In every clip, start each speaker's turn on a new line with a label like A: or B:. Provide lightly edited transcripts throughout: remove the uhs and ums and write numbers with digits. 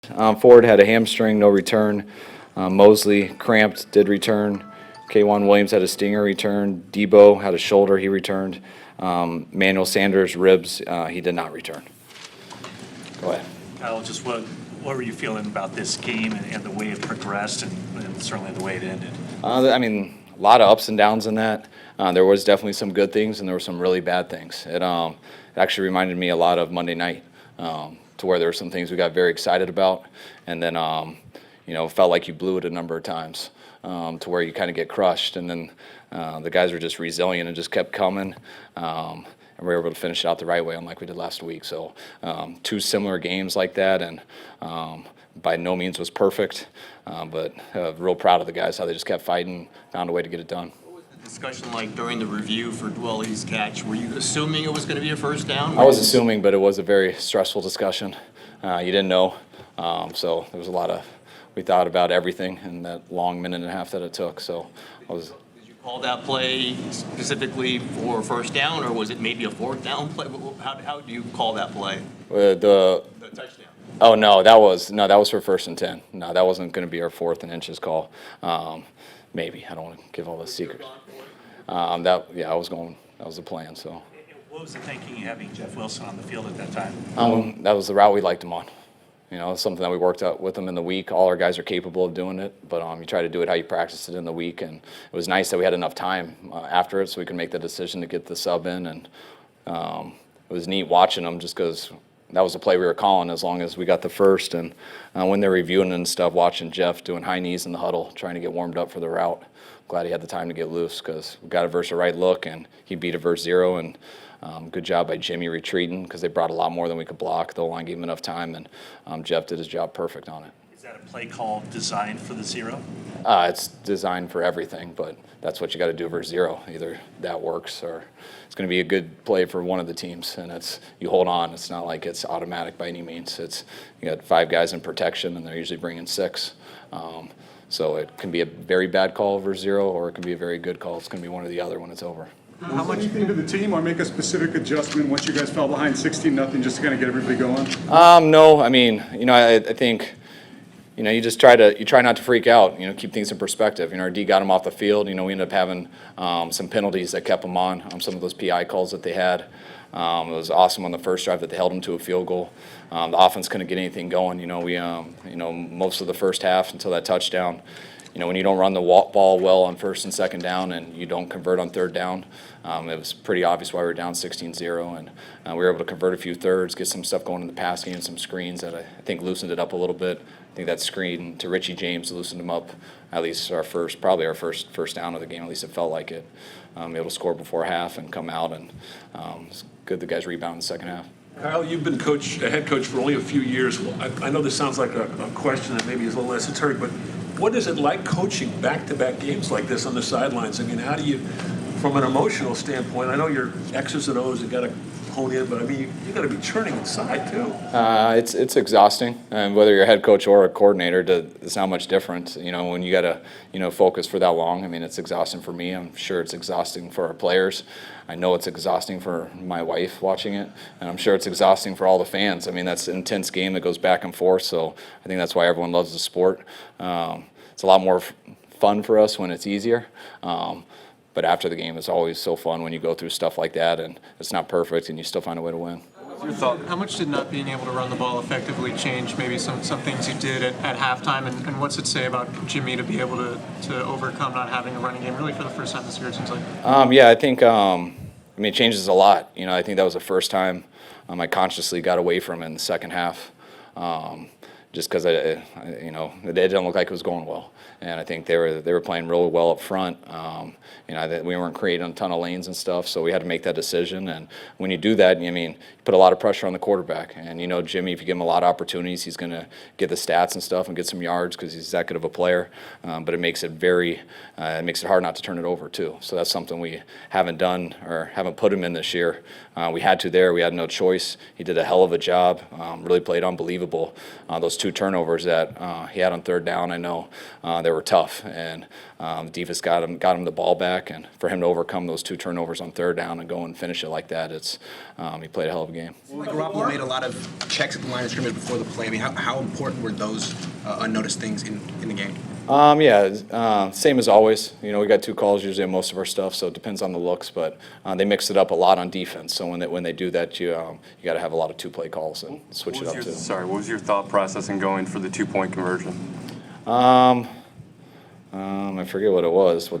A: Ford had a hamstring, no return. Mosley cramped, did return. K1 Williams had a stinger, return. Debo had a shoulder, he returned. Manuel Sanders, ribs, he did not return. Go ahead.
B: Kyle, just what were you feeling about this game and the way it progressed and certainly the way it ended?
A: I mean, a lot of ups and downs in that. There was definitely some good things and there were some really bad things. It actually reminded me a lot of Monday night, to where there were some things we got very excited about, and then felt like you blew it a number of times, to where you kind of get crushed, and then the guys were just resilient and just kept coming. And we were able to finish it out the right way, unlike we did last week. So two similar games like that, and by no means was perfect, but real proud of the guys, how they just kept fighting, found a way to get it done.
C: What was the discussion like during the review for Dwelly's catch? Were you assuming it was going to be a first down?
A: I was assuming, but it was a very stressful discussion. You didn't know, so there was a lot of, we thought about everything in that long minute and a half that it took. So I was.
C: Call that play specifically for first down, or was it maybe a fourth down play? How do you call that play?
A: The
C: touchdown.
A: Oh no, that was for 1st and 10. No, that wasn't going to be our 4th and inches call. Maybe I don't want to give all the secrets. I was going. That was the plan. So.
B: What was the thinking having Jeff Wilson on the field at that time?
A: That was the route we liked him on. It's something that we worked out with them in the week. All our guys are capable of doing it, but you try to do it how you practice it in the week. And it was nice that we had enough time after it so we could make the decision to get the sub in. And it was neat watching them just because that was the play we were calling as long as we got the first. And when they're reviewing and stuff, watching Jeff doing high knees in the huddle, trying to get warmed up for the route. Glad he had the time to get loose because we got it versus a right look, and he beat it versus zero. And good job by Jimmy retreating because they brought a lot more than we could block. The line gave him enough time, and Jeff did his job perfect on it.
B: Is that a play call designed for the zero?
A: It's designed for everything, but that's what you got to do versus zero. Either that works or it's going to be a good play for one of the teams, and it's you hold on. It's not like it's automatic by any means. It's you got 5 guys in protection, and they're usually bringing 6. So it can be a very bad call versus zero, or it can be a very good call. It's going to be one or the other when it's over.
D: How much anything to the team, or make a specific adjustment once you guys fell behind 16-0, just to kind of get everybody going?
A: No, I mean, I think, you just try not to freak out. Keep things in perspective. Our D got them off the field. We ended up having some penalties that kept them on some of those PI calls that they had. It was awesome on the first drive that they held them to a field goal. The offense couldn't get anything going. We most of the first half until that touchdown. When you don't run the ball well on 1st and 2nd down and you don't convert on 3rd down, it was pretty obvious why we were down 16-0, and we were able to convert a few thirds, get some stuff going in the pass game, some screens that I think loosened it up a little bit. I think that screen to Richie James loosened him up, at least probably our first down of the game, at least it felt like it. Able to score before half and come out, and it's good the guys rebound in the second half.
E: Kyle, you've been a head coach for only a few years. I know this sounds like a question that maybe is a little esoteric, but what is it like coaching back-to-back games like this on the sidelines? I mean, how do you, from an emotional standpoint, I know your X's and O's have got to hone in, but I mean, you got to be churning inside too.
A: It's exhausting, and whether you're a head coach or a coordinator, it's not much different. When you got to focus for that long. I mean, it's exhausting for me. I'm sure it's exhausting for our players. I know it's exhausting for my wife watching it, and I'm sure it's exhausting for all the fans. I mean, that's an intense game that goes back and forth, so I think that's why everyone loves the sport. It's a lot more fun for us when it's easier. But after the game, it's always so fun when you go through stuff like that, and it's not perfect, and you still find a way to win.
F: Your thought, how much did not being able to run the ball effectively change maybe some things you did at halftime, and what's it say about Jimmy to be able to overcome not having a running game really for the first time this year, it seems like?
A: Yeah, I think it changes a lot. I think that was the first time I consciously got away from it in the second half. Just because it didn't look like it was going well, and I think they were playing really well up front. We weren't creating a ton of lanes and stuff, so we had to make that decision. And when you do that, you put a lot of pressure on the quarterback. And Jimmy, if you give him a lot of opportunities, he's going to get the stats and stuff and get some yards because he's that good of a player. But it makes it hard not to turn it over too. So that's something we haven't done or haven't put him in this year. We had to there. We had no choice. He did a hell of a job. Really played unbelievable. Those 2 turnovers that he had on third down, I know they were tough, and the defense got him the ball back, and for him to overcome those 2 turnovers on third down and go and finish it like that, he played a hell of a game.
G: Like Garoppolo made a lot of checks at the line of scrimmage before the play. I mean, how important were those unnoticed things in the game?
A: Same as always. You know, we got 2 calls usually on most of our stuff, so it depends on the looks. But they mix it up a lot on defense. So when they do that, you got to have a lot of 2-play calls and switch it up too.
H: Sorry, what was your thought process in going for the 2-point conversion?
A: I forget what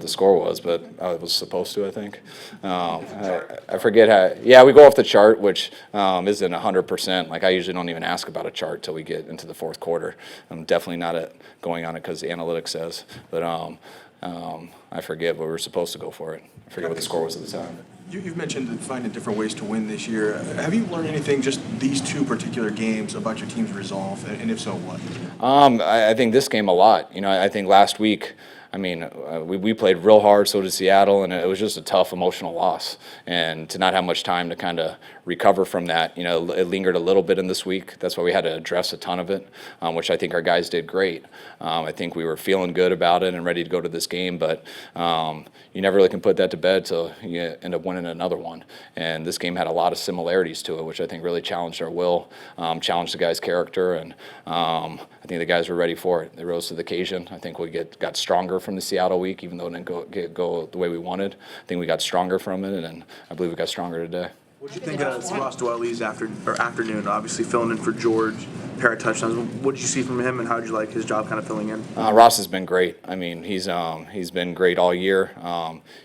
A: the score was, but I was supposed to, I think. I forget how. Yeah, we go off the chart, which isn't 100%. Like I usually don't even ask about a chart till we get into the fourth quarter. I'm definitely not going on it because the analytics says. But I forget, but we were supposed to go for it. I forget what the score was at the time.
I: You've mentioned finding different ways to win this year. Have you learned anything, just these 2 particular games, about your team's resolve, and if so, what?
A: I think this game a lot. You know, I think last week, I mean, we played real hard, so did Seattle, and it was just a tough emotional loss. And to not have much time to kind of recover from that, you know, it lingered a little bit in this week. That's why we had to address a ton of it, which I think our guys did great. I think we were feeling good about it and ready to go to this game, but you never really can put that to bed till you end up winning another one. And this game had a lot of similarities to it, which I think really challenged our will, challenged the guys' character, and I think the guys were ready for it. They rose to the occasion. I think we got stronger from the Seattle week, even though it didn't go the way we wanted. I think we got stronger from it, and I believe we got stronger today.
I: What did you think of Ross Dwelly's afternoon, obviously filling in for George, pair of touchdowns? What did you see from him, and how did you like his job kind of filling in?
A: Ross has been great. I mean, he's been great all year.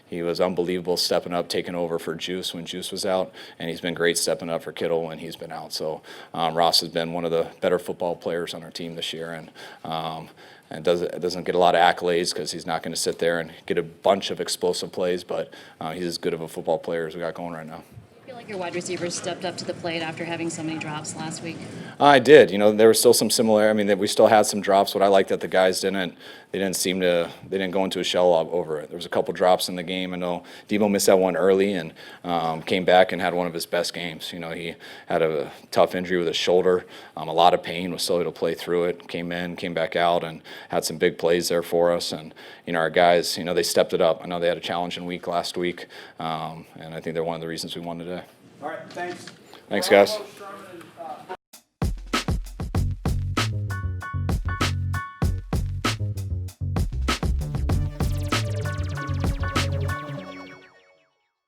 A: He was unbelievable stepping up, taking over for Juice when Juice was out, and he's been great stepping up for Kittle when he's been out. So Ross has been one of the better football players on our team this year, and doesn't get a lot of accolades because he's not going to sit there and get a bunch of explosive plays, but he's as good of a football player as we got going right now.
J: I feel like your wide receivers stepped up to the plate after having so many drops last week.
A: I did. You know, there was still some similar. I mean, that we still had some drops. What I liked that the guys didn't go into a shell over it. There was a couple drops in the game. I know Debo missed that one early and came back and had one of his best games. You know, he had a tough injury with his shoulder, a lot of pain, was still able to play through it. Came back out, and had some big plays there for us. And you know, our guys, you know, they stepped it up. I know they had a challenging week last week, and I think they're one of the reasons we won today.
K: All right, thanks.
A: Thanks, guys.
K: Garoppolo, Sherman,